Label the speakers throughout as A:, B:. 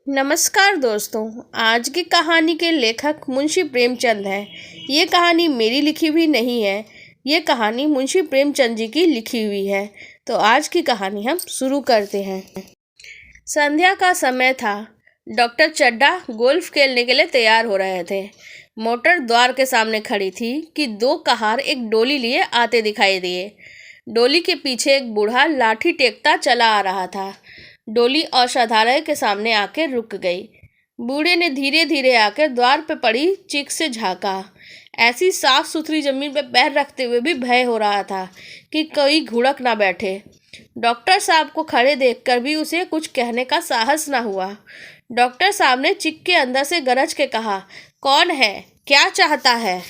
A: नमस्कार दोस्तों। आज की कहानी के लेखक मुंशी प्रेमचंद हैं। ये कहानी मेरी लिखी हुई नहीं है। ये कहानी मुंशी प्रेमचंद जी की लिखी हुई है। तो आज की कहानी हम शुरू करते हैं। संध्या का समय था। डॉक्टर चड्ढा गोल्फ खेलने के लिए तैयार हो रहे थे। मोटर द्वार के सामने खड़ी थी कि दो कहार एक डोली लिए आते दिखाई दिए। डोली के पीछे एक बूढ़ा लाठी टेकता चला आ रहा था। डोली औषधालय के सामने आकर रुक गई। बूढ़े ने धीरे धीरे आकर द्वार पे पड़ी चिक से झांका। ऐसी साफ सुथरी जमीन पे पैर रखते हुए भी भय हो रहा था कि कोई घुड़क ना बैठे। डॉक्टर साहब को खड़े देखकर भी उसे कुछ कहने का साहस ना हुआ। डॉक्टर साहब ने चिक के अंदर से गरज के कहा, कौन है, क्या चाहता है?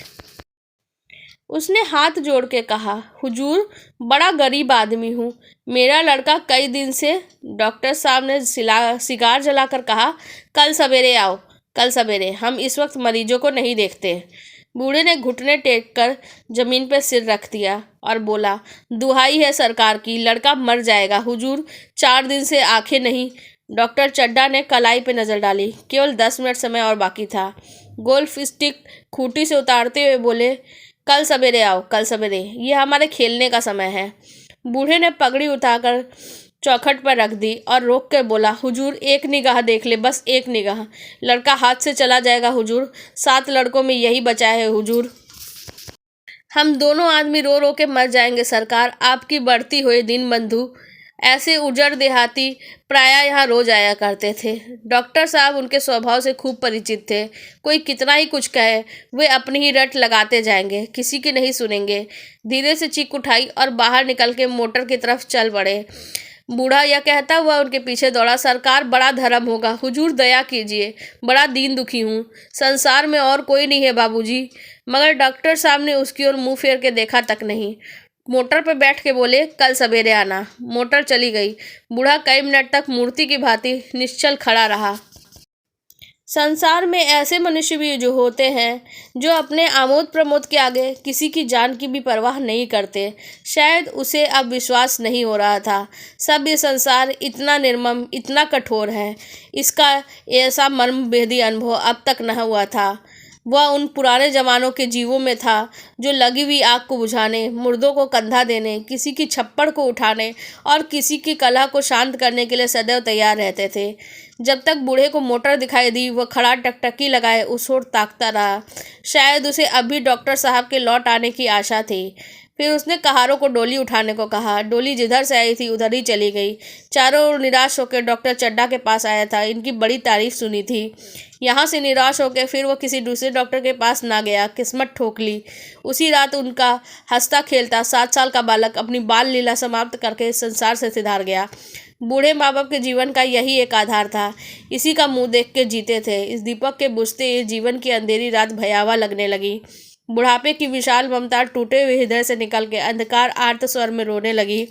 A: उसने हाथ जोड़ के कहा, हुजूर, बड़ा गरीब आदमी हूँ। मेरा लड़का कई दिन से। डॉक्टर साहब ने सिगार जलाकर कहा, कल सवेरे आओ, कल सवेरे। हम इस वक्त मरीजों को नहीं देखते। बूढ़े ने घुटने टेक कर जमीन पर सिर रख दिया और बोला, दुहाई है सरकार की, लड़का मर जाएगा हुजूर, 4 दिन से आंखें नहीं। डॉक्टर चड्ढा ने कलाई पे नज़र डाली। केवल 10 मिनट समय और बाकी था। गोल्फ स्टिक खूंटी से उतारते हुए बोले, कल सवेरे आओ, कल सवेरे। ये हमारे खेलने का समय है। बूढ़े ने पगड़ी उठाकर चौखट पर रख दी और रोक कर बोला, हुजूर, एक निगाह देख ले, बस एक निगाह। लड़का हाथ से चला जाएगा हुजूर। 7 लड़कों में यही बचा है हुजूर। हम दोनों आदमी रो रो के मर जाएंगे सरकार। आपकी बढ़ती हुई दिन बंधु ऐसे उजड़ देहाती प्रायः यहाँ रोज आया करते थे। डॉक्टर साहब उनके स्वभाव से खूब परिचित थे। कोई कितना ही कुछ कहे, वे अपनी ही रट लगाते जाएंगे, किसी की नहीं सुनेंगे। धीरे से चीख उठाई और बाहर निकल के मोटर की तरफ चल पड़े। बूढ़ा यह कहता हुआ उनके पीछे दौड़ा, सरकार, बड़ा धर्म होगा हुजूर, दया कीजिए, बड़ा दीन दुखी हूँ। संसार में और कोई नहीं है बाबूजी। मगर डॉक्टर साहब ने उसकी ओर मुंह फेर के देखा तक नहीं। मोटर पर बैठ के बोले, कल सवेरे आना। मोटर चली गई। बूढ़ा कई मिनट तक मूर्ति की भांति निश्चल खड़ा रहा। संसार में ऐसे मनुष्य भी जो होते हैं जो अपने आमोद प्रमोद के आगे किसी की जान की भी परवाह नहीं करते। शायद उसे अब विश्वास नहीं हो रहा था। सब ये संसार इतना निर्मम, इतना कठोर है, इसका ऐसा मर्मभेदी अनुभव अब तक न हुआ था। वह उन पुराने जमानों के जीवों में था जो लगी हुई आग को बुझाने, मुर्दों को कंधा देने, किसी की छप्पड़ को उठाने और किसी की कलह को शांत करने के लिए सदैव तैयार रहते थे। जब तक बूढ़े को मोटर दिखाई दी, वह खड़ा टकटकी लगाए उस ओर ताकता रहा। शायद उसे अभी डॉक्टर साहब के लौट आने की आशा थी। फिर उसने कहारों को डोली उठाने को कहा। डोली जिधर से आई थी उधर ही चली गई। चारों ओर निराश होकर डॉक्टर चड्ढा के पास आया था। इनकी बड़ी तारीफ सुनी थी। यहाँ से निराश होकर फिर वो किसी दूसरे डॉक्टर के पास ना गया। किस्मत ठोक ली। उसी रात उनका हंसता खेलता 7 साल का बालक अपनी बाल लीला समाप्त करके संसार से सिधार गया। बूढ़े माँ बाप के जीवन का यही एक आधार था। इसी का मुंह देख के जीते थे। इस दीपक के बुझते ही जीवन की अंधेरी रात भयावह लगने लगी। बुढ़ापे की विशाल ममता टूटे हुए हृदय से निकल के अंधकार आर्त स्वर में रोने लगी।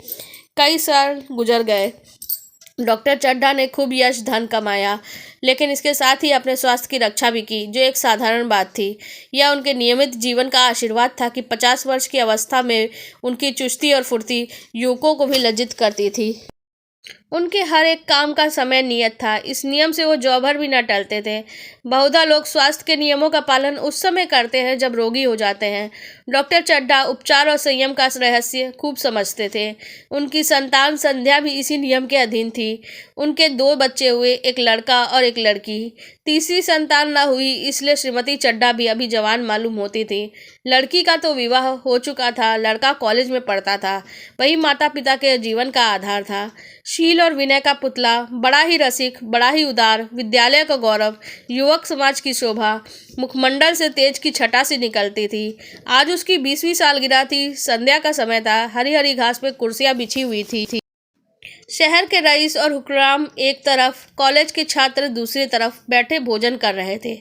A: कई साल गुजर गए। डॉक्टर चड्ढा ने खूब यश धन कमाया, लेकिन इसके साथ ही अपने स्वास्थ्य की रक्षा भी की, जो एक साधारण बात थी। यह उनके नियमित जीवन का आशीर्वाद था कि 50 वर्ष की अवस्था में उनकी चुस्ती और फुर्ती युवकों को भी लज्जित करती थी। उनके हर एक काम का समय नियत था। इस नियम से वो जौ भर भी न टलते थे। बहुधा लोग स्वास्थ्य के नियमों का पालन उस समय करते हैं जब रोगी हो जाते हैं। डॉक्टर चड्ढा उपचार और संयम का रहस्य खूब समझते थे। उनकी संतान संध्या भी इसी नियम के अधीन थी। उनके 2 बच्चे हुए, एक लड़का और एक लड़की। तीसरी संतान न हुई, इसलिए श्रीमती चड्ढा भी अभी जवान मालूम होती थी। लड़की का तो विवाह हो चुका था, लड़का कॉलेज में पढ़ता था। वही माता पिता के जीवन का आधार था। शील और विनय का पुतला, बड़ा ही रसिक, बड़ा ही उदार, विद्यालय का गौरव, युवक समाज की शोभा, मुखमंडल से तेज की छटा सी निकलती थी। आज उसकी 20वीं सालगिरह थी। संध्या का समय था। हरी हरी घास पे कुर्सियां बिछी हुई थी। शहर के रईस और हुक्मरान एक तरफ, कॉलेज के छात्र दूसरी तरफ बैठे भोजन कर रहे थे।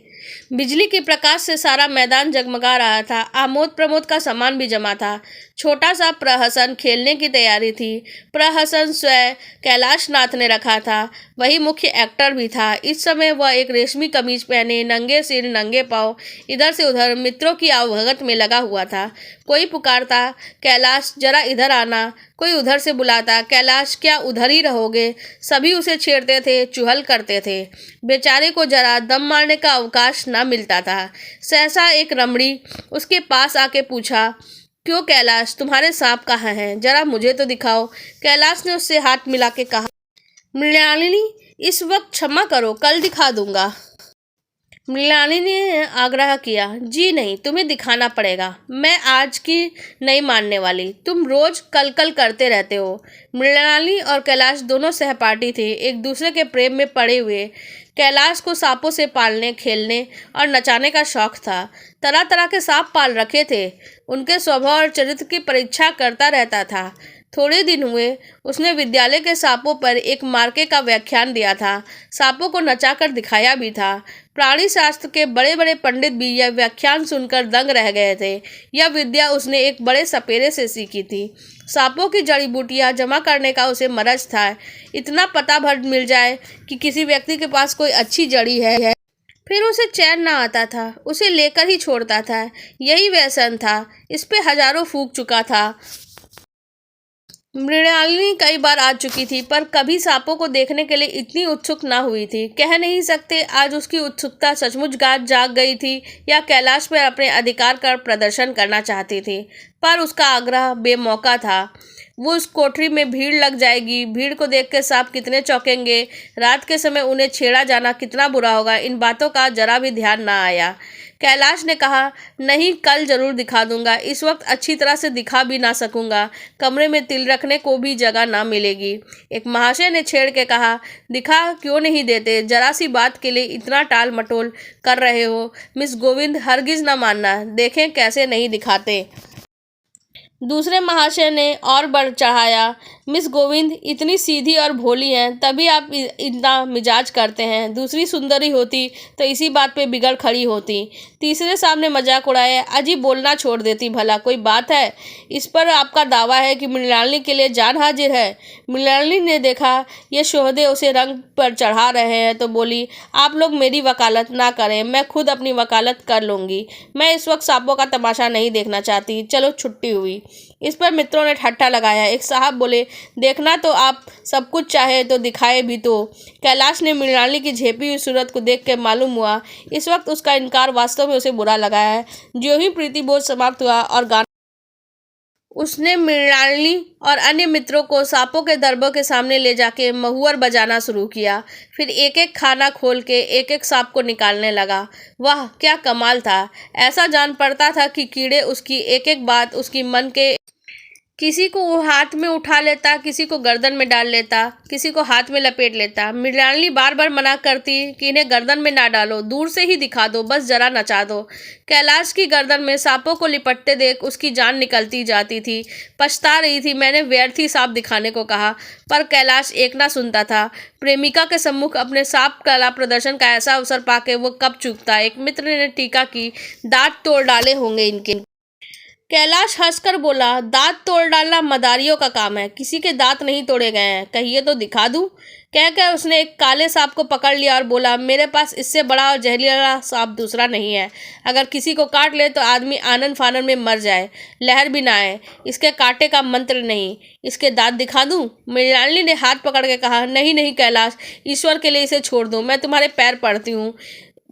A: बिजली के प्रकाश से सारा मैदान जगमगा रहा था। आमोद प्रमोद का सामान भी जमा था। छोटा सा प्रहसन खेलने की तैयारी थी। प्रहसन स्वयं कैलाश नाथ ने रखा था, वही मुख्य एक्टर भी था। इस समय वह एक रेशमी कमीज पहने, नंगे सिर नंगे पांव इधर से उधर मित्रों की आवभगत में लगा हुआ था। कोई पुकारता, कैलाश जरा इधर आना, कोई उधर से बुलाता, कैलाश क्या उधर ही रहोगे। सभी उसे छेड़ते थे, चुहल करते थे। बेचारे को जरा दम मारने का अवकाश न मिलता था। सहसा एक रमणी उसके पास आके पूछा, क्यों कैलाश, तुम्हारे सांप कहाँ हैं? जरा मुझे तो दिखाओ। कैलाश ने उससे हाथ मिला के कहा, मृणालिनी, इस वक्त क्षमा करो, कल दिखा दूंगा। मृणालिनी ने आग्रह किया, जी नहीं, तुम्हें दिखाना पड़ेगा। मैं आज की नहीं मानने वाली, तुम रोज कल कल करते रहते हो। मृणालिनी और कैलाश दोनों सहपाठी थे, एक दूसरे के प्रेम में पड़े हुए। कैलाश को सांपों से पालने, खेलने और नचाने का शौक था। तरह तरह के सांप पाल रखे थे, उनके स्वभाव और चरित्र की परीक्षा करता रहता था। थोड़े दिन हुए, उसने विद्यालय के सांपों पर एक मार्के का व्याख्यान दिया था। सांपों को नचाकर दिखाया भी था। प्राणी शास्त्र के बड़े बड़े पंडित भी यह व्याख्यान सुनकर दंग रह गए थे। यह विद्या उसने एक बड़े सपेरे से सीखी थी। सांपों की जड़ी बूटियां जमा करने का उसे मरज था। इतना पता भर मिल जाए कि किसी व्यक्ति के पास कोई अच्छी जड़ी है, फिर उसे चैन ना आता था, उसे लेकर ही छोड़ता था। यही व्यसन था, इस पे हजारों फूंक चुका था। मृणालिनी कई बार आ चुकी थी, पर कभी सांपों को देखने के लिए इतनी उत्सुक ना हुई थी। कह नहीं सकते आज उसकी उत्सुकता सचमुच जाग गई थी या कैलाश पर अपने अधिकार का प्रदर्शन करना चाहती थी। पर उसका आग्रह बेमौका था। वो उस कोठरी में भीड़ लग जाएगी, भीड़ को देख के सांप कितने चौंकेंगे, रात के समय उन्हें छेड़ा जाना कितना बुरा होगा, इन बातों का जरा भी ध्यान ना आया। कैलाश ने कहा, नहीं, कल जरूर दिखा दूंगा। इस वक्त अच्छी तरह से दिखा भी ना सकूंगा, कमरे में तिल रखने को भी जगह ना मिलेगी। एक महाशय ने छेड़ के कहा, दिखा क्यों नहीं देते? जरा सी बात के लिए इतना टाल मटोल कर रहे हो। मिस गोविंद, हरगिज ना मानना, देखें कैसे नहीं दिखाते। दूसरे महाशय ने और बढ़ चढ़ाया, मिस गोविंद इतनी सीधी और भोली हैं, तभी आप इतना मिजाज करते हैं। दूसरी सुंदरी होती तो इसी बात पे बिगड़ खड़ी होती। तीसरे सामने मजाक उड़ाया, अजी बोलना छोड़ देती, भला कोई बात है? इस पर आपका दावा है कि मृणालिनी के लिए जान हाजिर है। मृणालिनी ने देखा ये शोहदे उसे रंग पर चढ़ा रहे हैं तो बोली, आप लोग मेरी वकालत ना करें, मैं खुद अपनी वकालत कर लूँगी। मैं इस वक्त सांपों का तमाशा नहीं देखना चाहती, चलो छुट्टी हुई। इस पर मित्रों ने ठट्ठा लगाया। एक साहब बोले, देखना तो आप सब कुछ चाहे तो दिखाए भी तो। कैलाश ने मृणालिनी की झेपी हुई सूरत को देख के मालूम हुआ इस वक्त उसका इनकार वास्तव में उसे बुरा लगा है। ज्यों ही प्रीतिभोज समाप्त हुआ और गाना, उसने मृणालिनी और अन्य मित्रों को सांपों के दरबों के सामने ले जाके महुअर बजाना शुरू किया। फिर एक एक खाना खोल के एक एक सांप को निकालने लगा। वाह, क्या कमाल था! ऐसा जान पड़ता था कि कीड़े उसकी एक एक बात उसकी मन के, किसी को वो हाथ में उठा लेता, किसी को गर्दन में डाल लेता, किसी को हाथ में लपेट लेता। मृणालिनी बार बार मना करती कि इन्हें गर्दन में ना डालो, दूर से ही दिखा दो, बस जरा नचा दो। कैलाश की गर्दन में सांपों को लिपटते देख उसकी जान निकलती जाती थी। पछता रही थी, मैंने व्यर्थ ही सांप दिखाने को कहा। पर कैलाश एक ना सुनता था। प्रेमिका के सम्मुख अपने सांप कला प्रदर्शन का ऐसा अवसर पाके वो कब चूकता। एक मित्र ने टीका की, दांत तोड़ डाले होंगे इनके। कैलाश हंसकर बोला, दांत तोड़ डालना मदारियों का काम है, किसी के दांत नहीं तोड़े गए हैं, कहिए तो दिखा दूं। कहकर उसने एक काले सांप को पकड़ लिया और बोला, मेरे पास इससे बड़ा और जहरीला सांप दूसरा नहीं है। अगर किसी को काट ले तो आदमी आनन फानन में मर जाए, लहर भी ना आए। इसके कांटे का मंत्र नहीं, इसके दांत दिखा दूं? मृणालिनी ने हाथ पकड़ के कहा, नहीं नहीं कैलाश, ईश्वर के लिए इसे छोड़ दो, मैं तुम्हारे पैर पड़ती हूँ।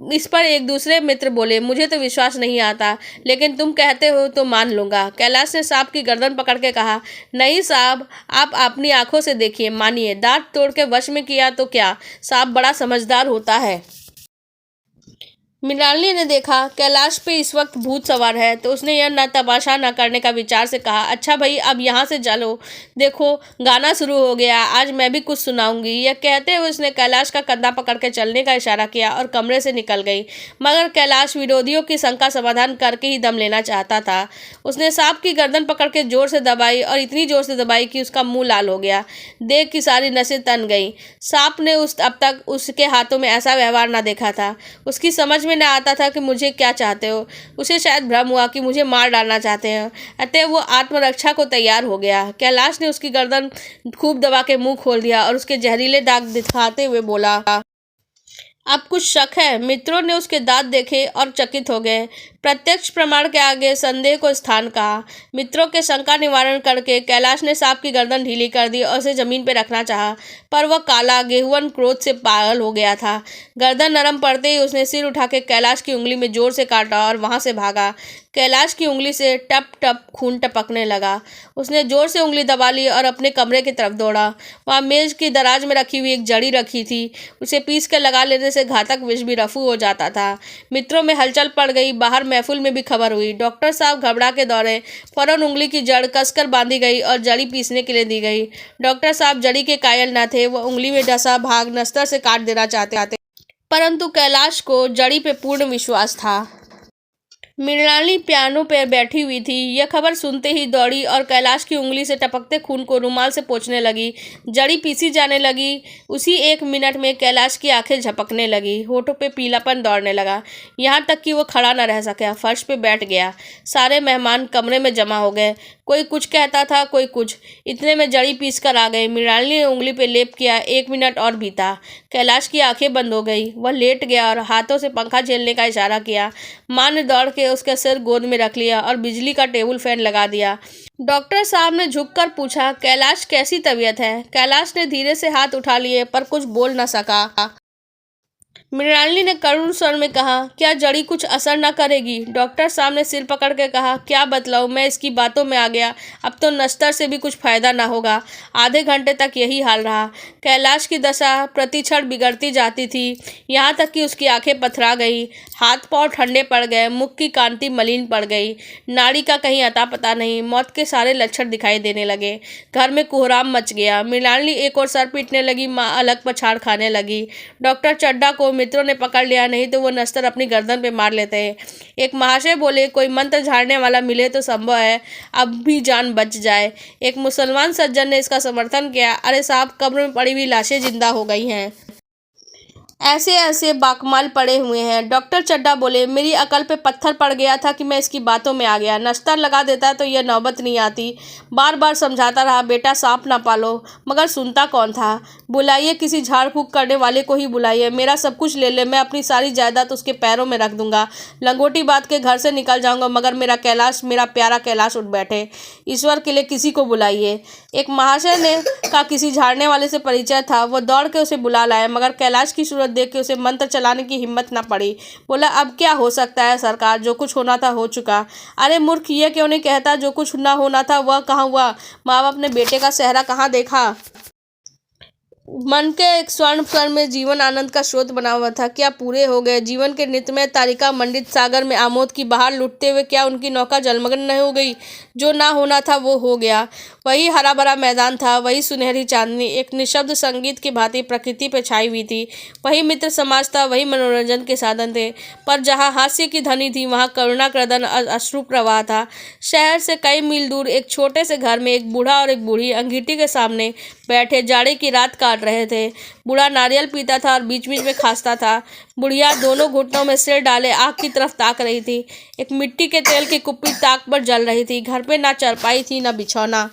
A: इस पर एक दूसरे मित्र बोले, मुझे तो विश्वास नहीं आता, लेकिन तुम कहते हो तो मान लूँगा। कैलाश ने सांप की गर्दन पकड़ के कहा, नहीं साहब, आप अपनी आंखों से देखिए, मानिए, दांत तोड़ के वश में किया तो क्या, सांप बड़ा समझदार होता है। मृणालिनी ने देखा कैलाश पे इस वक्त भूत सवार है तो उसने यह न तमाशा न करने का विचार से कहा, अच्छा भाई, अब यहाँ से चलो, देखो गाना शुरू हो गया, आज मैं भी कुछ सुनाऊंगी। यह कहते हुए उसने कैलाश का कंधा पकड़ के चलने का इशारा किया और कमरे से निकल गई। मगर कैलाश विरोधियों की शंका समाधान करके ही दम लेना चाहता था। उसने सांप की गर्दन पकड़ के जोर से दबाई और इतनी जोर से दबाई कि उसका मुँह लाल हो गया, देख की सारी नसें तन गई। सांप ने अब तक उसके हाथों में ऐसा व्यवहार न देखा था। उसकी समझ में न आता था कि मुझे क्या चाहते हो। उसे शायद भ्रम हुआ कि मुझे मार डालना चाहते हैं, अतः वो आत्मरक्षा को तैयार हो गया। कैलाश ने उसकी गर्दन खूब दबा के मुंह खोल दिया और उसके जहरीले दाग दिखाते हुए बोला, अब कुछ शक है? मित्रों ने उसके दांत देखे और चकित हो गए। प्रत्यक्ष प्रमाण के आगे संदेह को स्थान कहा। मित्रों के शंका निवारण करके कैलाश ने सांप की गर्दन ढीली कर दी और उसे जमीन पर रखना चाहा, पर वह काला गेहुअन क्रोध से पागल हो गया था। गर्दन नरम पड़ते ही उसने सिर उठा के कैलाश की उंगली में जोर से काटा और वहां से भागा। कैलाश की उंगली से टप टप खून टपकने लगा। उसने जोर से उंगली दबा ली और अपने कमरे की तरफ दौड़ा। वहाँ मेज की दराज में रखी हुई एक जड़ी रखी थी, उसे पीस कर लगा लेने से घातक विष भी रफू हो जाता था। मित्रों में हलचल पड़ गई। बाहर महफिल में भी खबर हुई। डॉक्टर साहब घबरा के दौड़े। फौरन उंगली की जड़ कसकर बांधी गई और जड़ी पीसने के लिए दी गई। डॉक्टर साहब जड़ी के कायल न थे। वह उंगली में डसा भाग नस्तर से काट देना चाहते, परंतु कैलाश को जड़ी पे पूर्ण विश्वास था। मृणालिनी पियानो पर बैठी हुई थी। यह खबर सुनते ही दौड़ी और कैलाश की उंगली से टपकते खून को रुमाल से पोंछने लगी। जड़ी पीसी जाने लगी। उसी 1 मिनट में कैलाश की आंखें झपकने लगी, होठों पे पीलापन दौड़ने लगा, यहाँ तक कि वो खड़ा न रह सका, फर्श पे बैठ गया। सारे मेहमान कमरे में जमा हो गए। कोई कुछ कहता था, कोई कुछ। इतने में जड़ी पीस कर आ गई। मृणालिनी ने उंगली पे लेप किया। 1 मिनट और बीता। कैलाश की आंखें बंद हो गई। वह लेट गया और हाथों से पंखा झेलने का इशारा किया। माँ ने दौड़ के उसका सिर गोद में रख लिया और बिजली का टेबल फैन लगा दिया। डॉक्टर साहब ने झुककर पूछा, कैलाश कैसी तबीयत है? कैलाश ने धीरे से हाथ उठा लिए पर कुछ बोल न सका। मृणालिनी ने करुण स्वर में कहा, क्या जड़ी कुछ असर न करेगी? डॉक्टर साहब ने सिर पकड़ के कहा, क्या बतलाऊं, मैं इसकी बातों में आ गया। अब तो नस्तर से भी कुछ फायदा ना होगा। आधे घंटे तक यही हाल रहा। कैलाश की दशा प्रतिक्षण बिगड़ती जाती थी, यहाँ तक कि उसकी आंखें पथरा गई, हाथ पांव ठंडे पड़ गए, मुख की कांति मलिन पड़ गई, नाड़ी का कहीं अता पता नहीं, मौत के सारे लक्षण दिखाई देने लगे। घर में कोहराम मच गया। मृणालिनी एक और सर पीटने लगी, माँ अलग पछाड़ खाने लगी। डॉक्टर चड्ढा को मित्रों ने पकड़ लिया, नहीं तो वो नस्तर अपनी गर्दन पे मार लेते हैं। एक महाशय बोले, कोई मंत्र झाड़ने वाला मिले तो संभव है अब भी जान बच जाए। एक मुसलमान सज्जन ने इसका समर्थन किया, अरे साहब, कब्र में पड़ी हुई लाशें जिंदा हो गई हैं, ऐसे ऐसे बाकमाल पड़े हुए हैं। डॉक्टर चड्ढा बोले, मेरी अकल पे पत्थर पड़ गया था कि मैं इसकी बातों में आ गया। नश्तर लगा देता तो यह नौबत नहीं आती। बार बार समझाता रहा, बेटा सांप ना पालो, मगर सुनता कौन था। बुलाइए, किसी झाड़ फूक करने वाले को ही बुलाइए। मेरा सब कुछ ले ले, मैं अपनी सारी जायदाद उसके पैरों में रख दूंगा। लंगोटी बांध के घर से निकल जाऊंगा, मगर मेरा कैलाश, मेरा प्यारा कैलाश उठ बैठे। ईश्वर के लिए किसी को बुलाइए। एक महाशय ने का किसी झाड़ने वाले से परिचय था। वह दौड़ के उसे बुला लाया, मगर कैलाश की सूरत देख के उसे मंत्र चलाने की हिम्मत न पड़ी। बोला, अब क्या हो सकता है सरकार, जो कुछ होना था हो चुका। अरे मूर्ख, ये क्यों नहीं कहता जो कुछ ना होना था वह कहाँ हुआ? माँ बाप ने बेटे का सेहरा कहाँ देखा? मन के एक स्वर्ण स्वर में जीवन आनंद का स्रोत बना हुआ था, क्या पूरे हो गए? जीवन के नित्यमय तारिका मंडित सागर में आमोद की बहार लुटते हुए क्या उनकी नौका जलमग्न नहीं हो गई? जो ना होना था वो हो गया। वही हरा भरा मैदान था, वही सुनहरी चांदनी एक निशब्द संगीत की भांति प्रकृति पर छाई हुई थी। वही मित्र समाज था, वही मनोरंजन के साधन थे, पर जहाँ हास्य की ध्वनि थी वहाँ करुणा क्रदन अश्रु प्रवाह था। शहर से कई मील दूर एक छोटे से घर में एक बूढ़ा और एक बूढ़ी अंगीठी के सामने बैठे जाड़े की रात काट रहे थे। बूढ़ा नारियल पीता था और बीच बीच में खांसता था। बुढ़िया दोनों घुटनों में सिर डाले आग की तरफ ताक रही थी। एक मिट्टी के तेल की कुप्पी ताक पर जल रही थी। घर पे ना चारपाई थी, ना बिछौना।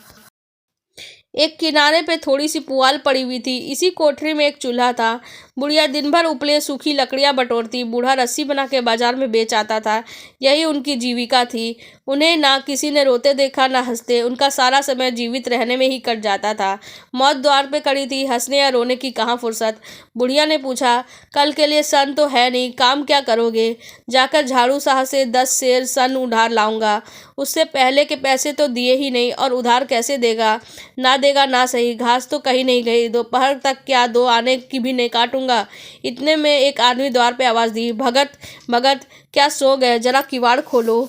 A: एक किनारे पे थोड़ी सी पुआल पड़ी हुई थी। इसी कोठरी में एक चूल्हा था। बुढ़िया दिन भर उपले सूखी लकड़ियां बटोरती, बूढ़ा रस्सी बना के बाजार में बेच आता था। यही उनकी जीविका थी। उन्हें ना किसी ने रोते देखा, ना हंसते। उनका सारा समय जीवित रहने में ही कट जाता था। मौत द्वार पे खड़ी थी, हंसने या रोने की कहाँ फुर्सत। बुढ़िया ने पूछा, कल के लिए सन तो है नहीं, काम क्या करोगे? जाकर झाड़ू साह से 10 सेर सन उधार लाऊंगा। उससे पहले के पैसे तो दिए ही नहीं, और उधार कैसे देगा? ना देगा ना सही, घास तो कहीं नहीं गई। दोपहर तक क्या 2 आने की भी नहीं काटूंगा। इतने में एक आदमी द्वार पे आवाज दी, भगत भगत, क्या सो गए? जरा किवाड़ खोलो।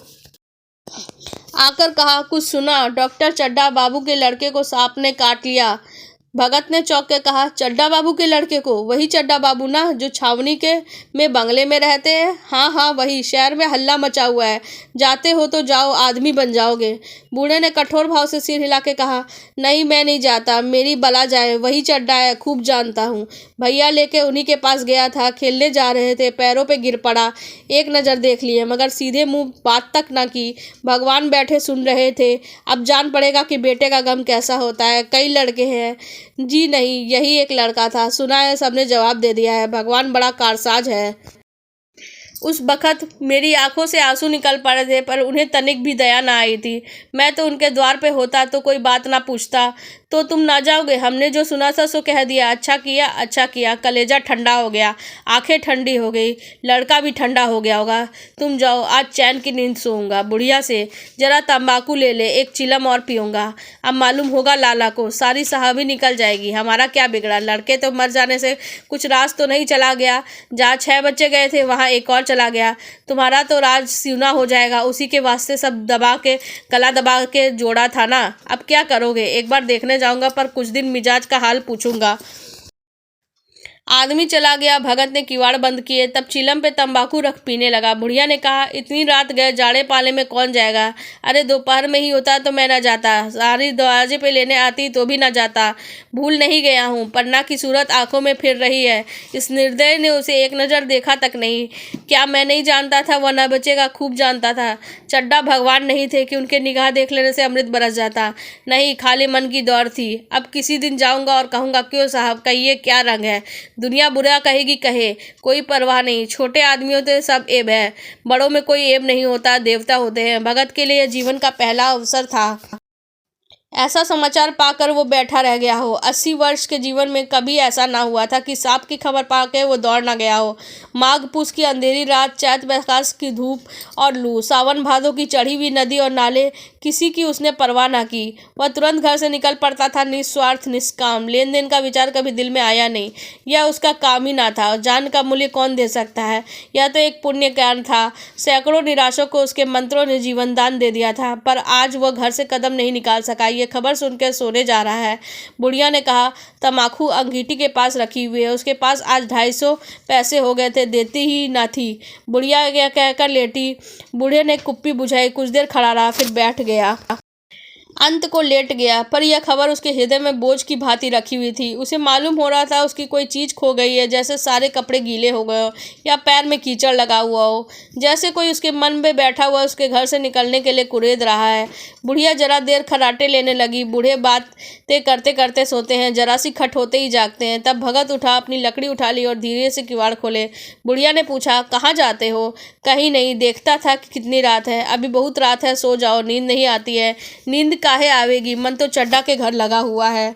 A: आकर कहा, कुछ सुना? डॉक्टर चड्ढा बाबू के लड़के को सांप ने काट लिया। भगत ने चौंक के कहा, चड्ढा बाबू के लड़के को? वही चड्ढा बाबू ना, जो छावनी के में बंगले में रहते हैं? हाँ हाँ वही। शहर में हल्ला मचा हुआ है, जाते हो तो जाओ, आदमी बन जाओगे। बूढ़े ने कठोर भाव से सिर हिला के कहा, नहीं मैं नहीं जाता, मेरी बला जाए, वही चड्ढा है, खूब जानता हूँ। भैया लेके उन्हीं के पास गया था, खेलने जा रहे थे, पैरों पे गिर पड़ा, एक नज़र देख लिए, मगर सीधे मुंह बात तक ना की। भगवान बैठे सुन रहे थे। अब जान पड़ेगा कि बेटे का गम कैसा होता है। कई लड़के हैं? जी नहीं, यही एक लड़का था। सुना है सबने जवाब दे दिया है। भगवान बड़ा कारसाज है। उस बखत मेरी आंखों से आंसू निकल पड़े थे, पर उन्हें तनिक भी दया ना आई थी। मैं तो उनके द्वार पे होता तो कोई बात ना पूछता। तो तुम ना जाओगे? हमने जो सुना था सो कह दिया। अच्छा किया, अच्छा किया। कलेजा ठंडा हो गया, आंखें ठंडी हो गई, लड़का भी ठंडा हो गया होगा। तुम जाओ, आज चैन की नींद सोऊंगा। बुढ़िया से जरा तंबाकू ले ले, एक चिलम और पीऊँगा। अब मालूम होगा लाला को, सारी साहबी निकल जाएगी। हमारा क्या बिगड़ा? लड़के तो मर जाने से कुछ राज तो नहीं चला गया? जहाँ 6 बच्चे गए थे वहाँ एक और चला गया। तुम्हारा तो राज सिउना हो जाएगा। उसी के वास्ते सब दबा के, गला दबा के जोड़ा था ना। अब क्या करोगे? एक बार देखने जाऊंगा, पर कुछ दिन मिजाज का हाल पूछूंगा। आदमी चला गया। भगत ने किवाड़ बंद किए, तब चिलम पे तंबाकू रख पीने लगा। बुढ़िया ने कहा, इतनी रात गए, जाड़े पाले में कौन जाएगा? अरे दोपहर में ही होता तो मैं ना जाता, सारी दरवाजे पे लेने आती तो भी ना जाता। भूल नहीं गया हूँ। पन्ना की सूरत आंखों में फिर रही है। इस निर्दय ने उसे एक नज़र देखा तक नहीं। क्या मैं नहीं जानता था वह न बचेगा? खूब जानता था। चड्ढा भगवान नहीं थे कि उनके निगाह देख लेने से अमृत बरस जाता। नहीं, खाली मन की दौड़ थी। अब किसी दिन जाऊंगा और कहूँगा, क्यों साहब, कहिए क्या रंग है? दुनिया बुरा कहेगी, कहे, कोई परवाह नहीं। छोटे आदमियों से सब ऐब है, बड़ों में कोई ऐब नहीं होता, देवता होते हैं। भगत के लिए जीवन का पहला अवसर था। ऐसा समाचार पाकर वो बैठा रह गया हो। 80 वर्ष के जीवन में कभी ऐसा ना हुआ था कि सांप की खबर पाके वो दौड़ ना गया हो। माघ पूस की अंधेरी रात, चैत बैसाख की धूप और लू, सावन भादों की चढ़ी हुई नदी और नाले, किसी की उसने परवाह ना की। वह तुरंत घर से निकल पड़ता था, निस्वार्थ निष्काम। लेन देन का विचार कभी दिल में आया नहीं। यह उसका काम ही ना था। जान का मूल्य कौन दे सकता है? यह तो एक पुण्य ज्ञान था। सैकड़ों निराशों को उसके मंत्रों ने जीवन दान दे दिया था, पर आज वह घर से कदम नहीं निकाल सका। ये खबर सुनकर सोने जा रहा है। बुढ़िया ने कहा, तमाकू अंगीठी के पास रखी हुई है। उसके पास आज 250 पैसे हो गए थे, देती ही ना थी। बुढ़िया यह कहकर लेटी। बूढ़े ने कुप्पी बुझाई, कुछ देर खड़ा रहा, फिर बैठ गया। अंत को लेट गया, पर यह खबर उसके हृदय में बोझ की भांति रखी हुई थी। उसे मालूम हो रहा था उसकी कोई चीज़ खो गई है, जैसे सारे कपड़े गीले हो गए हो या पैर में कीचड़ लगा हुआ हो, जैसे कोई उसके मन में बैठा हुआ उसके घर से निकलने के लिए कुरेद रहा है। बुढ़िया जरा देर खर्राटे लेने लगी। बूढ़े बातें करते करते सोते हैं, जरा सी खट होते ही जागते हैं। तब भगत उठा, अपनी लकड़ी उठा ली और धीरे से किवाड़ खोले। बुढ़िया ने पूछा, कहाँ जाते हो? कहीं नहीं, देखता था कि कितनी रात है। अभी बहुत रात है, सो जाओ, नींद नहीं आती है। नींद काहे आवेगी? मन तो चड्ढा के घर लगा हुआ है।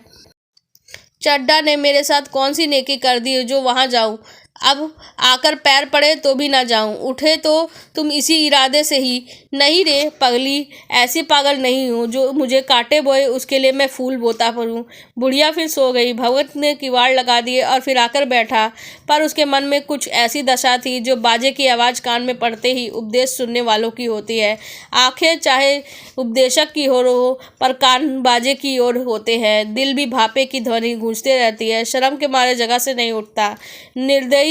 A: चड्ढा ने मेरे साथ कौन सी नेकी कर दी जो वहां जाऊं? अब आकर पैर पड़े तो भी ना जाऊं। उठे तो तुम इसी इरादे से ही। नहीं रे पगली, ऐसी पागल नहीं हूँ जो मुझे काटे बोए उसके लिए मैं फूल बोता पड़ूं। बुढ़िया फिर सो गई। भगत ने किवाड़ लगा दिए और फिर आकर बैठा, पर उसके मन में कुछ ऐसी दशा थी जो बाजे की आवाज़ कान में पड़ते ही उपदेश सुनने वालों की होती है। आंखें चाहे उपदेशक की हो, पर कान बाजे की ओर होते हैं। दिल भी भापे की ध्वनि गूंजते रहती है। शर्म के मारे जगह से नहीं उठता। निर्दयी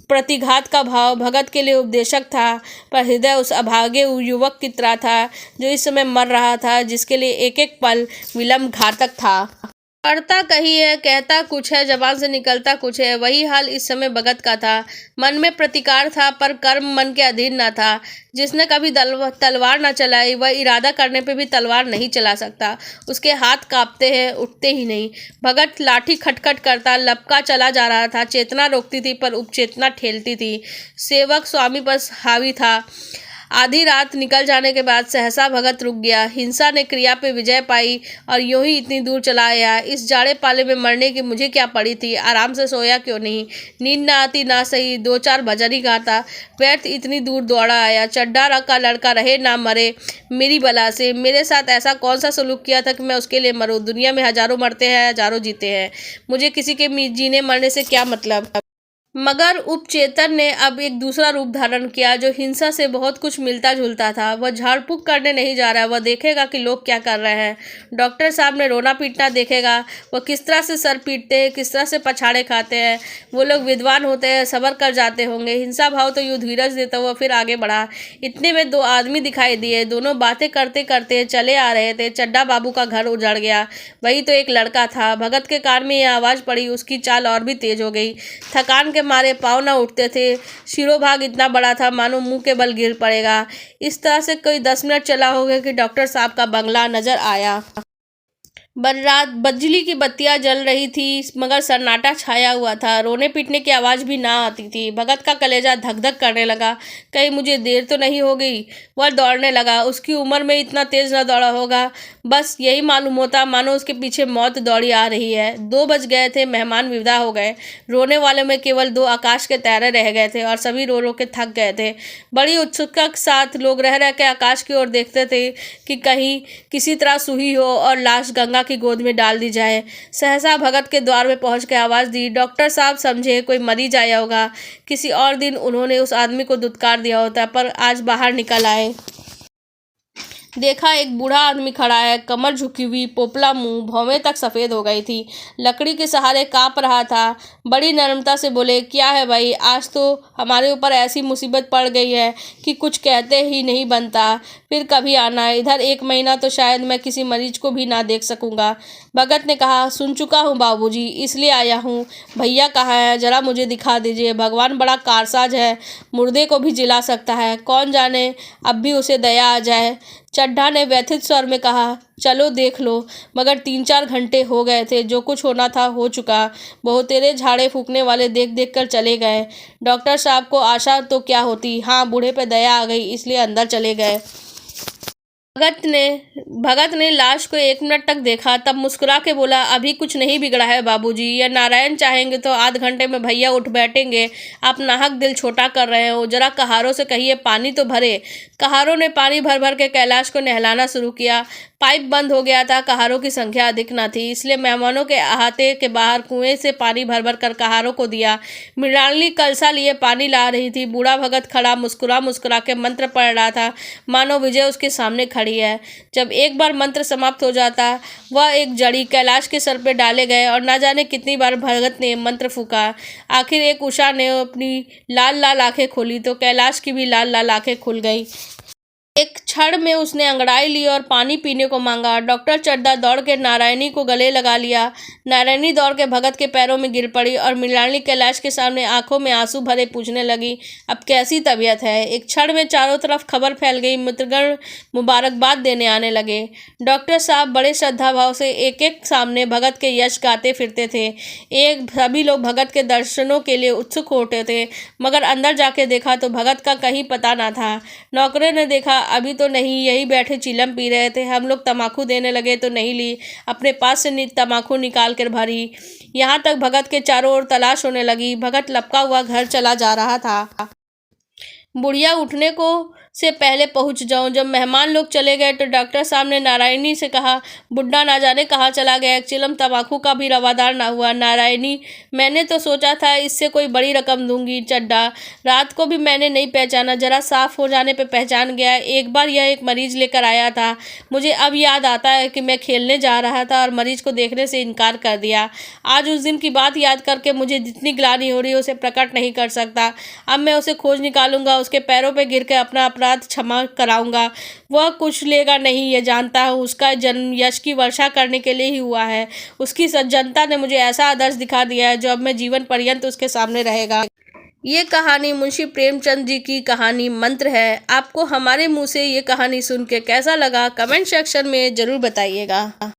A: प्रतिघात का भाव भगत के लिए उपदेशक था, पर हृदय उस अभागे युवक की तरह था जो इस समय मर रहा था, जिसके लिए एक एक पल विलंब घातक था। करता कही है, कहता कुछ है, जबान से निकलता कुछ है। वही हाल इस समय भगत का था। मन में प्रतिकार था, पर कर्म मन के अधीन न था। जिसने कभी तलवार न चलाई, वह इरादा करने पे भी तलवार नहीं चला सकता। उसके हाथ कांपते हैं, उठते ही नहीं। भगत लाठी खटखट करता लपका चला जा रहा था। चेतना रोकती थी, पर उपचेतना ठेलती थी। सेवक स्वामी पर हावी था। आधी रात निकल जाने के बाद सहसा भगत रुक गया। हिंसा ने क्रिया पे विजय पाई और यूं ही इतनी दूर चला आया। इस जाड़े पाले में मरने की मुझे क्या पड़ी थी? आराम से सोया क्यों नहीं? नींद ना आती ना सही, 2-4 भजन ही गाता। व्यर्थ इतनी दूर दौड़ा आया। चड्ढा का लड़का रहे ना मरे मेरी बला से। मेरे साथ ऐसा कौन सा सलूक किया था कि मैं उसके लिए मरूं? दुनिया में हजारों मरते हैं, हजारों जीते हैं। मुझे किसी के जीने मरने से क्या मतलब? मगर उपचेतन ने अब एक दूसरा रूप धारण किया जो हिंसा से बहुत कुछ मिलता जुलता था। वह झाड़ फूक करने नहीं जा रहा है, वह देखेगा कि लोग क्या कर रहे हैं। डॉक्टर साहब ने रोना पीटना देखेगा, वह किस तरह से सर पीटते हैं, किस तरह से पछाड़े खाते हैं। वो लोग विद्वान होते हैं, सबर कर जाते होंगे। हिंसा भाव तो यूँ धीरज देता हुआ फिर आगे बढ़ा। इतने में दो आदमी दिखाई दिए, दोनों बातें करते करते चले आ रहे थे। चड्ढा बाबू का घर उजड़ गया, वही तो एक लड़का था। भगत के कान में यह आवाज़ पड़ी, उसकी चाल और भी तेज हो गई। थकान के मारे पाँव न उठते थे, शिरोभाग इतना बड़ा था मानो मुंह के बल गिर पड़ेगा। इस तरह से कोई 10 मिनट चला होगा कि डॉक्टर साहब का बंगला नजर आया। रात बिजली की बत्तियां जल रही थी मगर सन्नाटा छाया हुआ था। रोने पीटने की आवाज़ भी ना आती थी। भगत का कलेजा धक धक करने लगा, कहीं मुझे देर तो नहीं हो गई। वह दौड़ने लगा, उसकी उम्र में इतना तेज न दौड़ा होगा। बस यही मालूम होता मानो उसके पीछे मौत दौड़ी आ रही है। 2 बज गए थे, मेहमान विदा हो गए। रोने वाले में केवल 2 आकाश के तारे रह गए थे और सभी रो रो के थक गए थे। बड़ी उत्सुकता के साथ लोग रह रह के आकाश की ओर देखते थे कि कहीं किसी तरह सुही हो और लाश गंगा की गोद में डाल दी जाए। सहसा भगत के द्वार में पहुंच के आवाज़ दी। डॉक्टर साहब समझे कोई मरीज आया होगा। किसी और दिन उन्होंने उस आदमी को दुत्कार दिया होता, पर आज बाहर निकल आए। देखा एक बूढ़ा आदमी खड़ा है, कमर झुकी हुई, पोपला मुंह, भौवें तक सफ़ेद हो गई थी। लकड़ी के सहारे काँप रहा था। बड़ी नम्रता से बोले, क्या है भाई, आज तो हमारे ऊपर ऐसी मुसीबत पड़ गई है कि कुछ कहते ही नहीं बनता। फिर कभी आना इधर, 1 महीना तो शायद मैं किसी मरीज को भी ना देख सकूँगा। भगत ने कहा, सुन चुका हूँ बाबूजी, इसलिए आया हूँ। भैया कहाँ है, जरा मुझे दिखा दीजिए। भगवान बड़ा कारसाज है, मुर्दे को भी जिला सकता है। कौन जाने अब भी उसे दया आ जाए। चड्ढा ने व्यथित स्वर में कहा, चलो देख लो। मगर 3-4 घंटे हो गए थे, जो कुछ होना था हो चुका। बहुतेरे झाड़े फूकने वाले देख देख कर चले गए। डॉक्टर साहब को आशा तो क्या होती, हाँ बूढ़े पे दया आ गई, इसलिए अंदर चले गए। भगत ने लाश को 1 मिनट तक देखा, तब मुस्कुरा के बोला, अभी कुछ नहीं बिगड़ा है बाबूजी। या नारायण चाहेंगे तो आध घंटे में भैया उठ बैठेंगे। आप नाहक दिल छोटा कर रहे हो। जरा कहारों से कहिए पानी तो भरे। कहारों ने पानी भर भर के कैलाश को नहलाना शुरू किया। पाइप बंद हो गया था। कहारों की संख्या अधिक न थी, इसलिए मेहमानों के अहाते के बाहर कुएं से पानी भर भर कर कहारों को दिया। मृणालिनी कलसा लिए पानी ला रही थी। बूढ़ा भगत खड़ा मुस्कुरा मुस्कुरा के मंत्र पढ़ रहा था, मानो विजय उसके सामने खड़ी है। जब एक बार मंत्र समाप्त हो जाता, वह एक जड़ी कैलाश के सर पे डाले गए और न जाने कितनी बार भगत ने मंत्र फूका। आखिर एक उषा ने अपनी लाल लाल आंखें खोली तो कैलाश की भी लाल लाल आंखें खुल गई। एक क्षण में उसने अंगड़ाई ली और पानी पीने को मांगा। डॉक्टर चड्ढा दौड़ के नारायणी को गले लगा लिया। नारायणी दौड़ के भगत के पैरों में गिर पड़ी और मृणालिनी कैलाश के सामने आंखों में आंसू भरे पूछने लगी, अब कैसी तबीयत है। एक क्षण में चारों तरफ खबर फैल गई। मित्रगण मुबारकबाद देने आने लगे। डॉक्टर साहब बड़े श्रद्धा भाव से एक एक सामने भगत के यश गाते फिरते थे। सभी लोग भगत के दर्शनों के लिए उत्सुक होते थे, मगर अंदर जाके देखा तो भगत का कहीं पता ना था। नौकरों ने देखा, अभी तो नहीं, यही बैठे चिलम पी रहे थे। हम लोग तम्बाकू देने लगे तो नहीं ली, अपने पास से तम्बाकू निकाल कर भरी। यहाँ तक भगत के चारों ओर तलाश होने लगी। भगत लपका हुआ घर चला जा रहा था। बुढ़िया उठने को से पहले पहुंच जाऊं। जब मेहमान लोग चले गए तो डॉक्टर साहब ने नारायणी से कहा, बुड्ढा ना जाने कहाँ चला गया, एक चिलम तम्बाकू का भी रवादार ना हुआ। नारायणी, मैंने तो सोचा था इससे कोई बड़ी रकम दूंगी। चड्ढा, रात को भी मैंने नहीं पहचाना, जरा साफ हो जाने पे पहचान गया। एक बार यह एक मरीज लेकर आया था। मुझे अब याद आता है कि मैं खेलने जा रहा था और मरीज को देखने से इनकार कर दिया। आज उस दिन की बात याद करके मुझे जितनी ग्लानि हो रही है उसे प्रकट नहीं कर सकता। अब मैं उसे खोज निकालूंगा, उसके पैरों पर गिर के अपना अपराध क्षमा कराऊंगा। वह कुछ लेगा नहीं, ये जानता हूँ। उसका जन्म यश की वर्षा करने के लिए ही हुआ है। उसकी सज्जनता ने मुझे ऐसा आदर्श दिखा दिया है जो अब मैं जीवन पर्यंत उसके सामने रहेगा। ये कहानी मुंशी प्रेमचंद जी की कहानी मंत्र है। आपको हमारे मुंह से ये कहानी सुन के कैसा लगा, कमेंट सेक्शन में ज़रूर बताइएगा।